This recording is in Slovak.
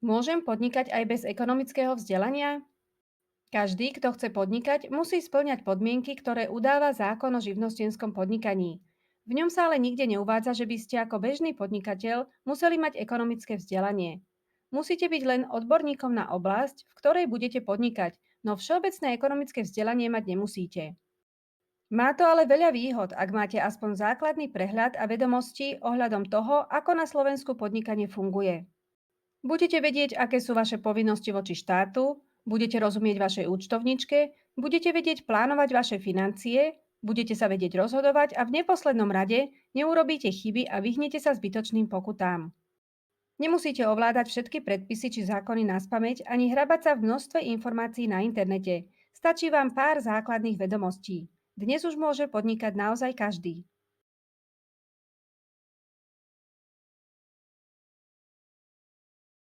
Môžem podnikať aj bez ekonomického vzdelania? Každý, kto chce podnikať, musí spĺňať podmienky, ktoré udáva zákon o živnostenskom podnikaní. V ňom sa ale nikde neuvádza, že by ste ako bežný podnikateľ museli mať ekonomické vzdelanie. Musíte byť len odborníkom na oblasť, v ktorej budete podnikať, no všeobecné ekonomické vzdelanie mať nemusíte. Má to ale veľa výhod, ak máte aspoň základný prehľad a vedomosti ohľadom toho, ako na Slovensku podnikanie funguje. Budete vedieť, aké sú vaše povinnosti voči štátu, budete rozumieť vašej účtovničke, budete vedieť plánovať vaše financie, budete sa vedieť rozhodovať a v neposlednom rade neurobíte chyby a vyhnete sa zbytočným pokutám. Nemusíte ovládať všetky predpisy či zákony naspamäť ani hrabať sa v množstve informácií na internete. Stačí vám pár základných vedomostí. Dnes už môže podnikať naozaj každý.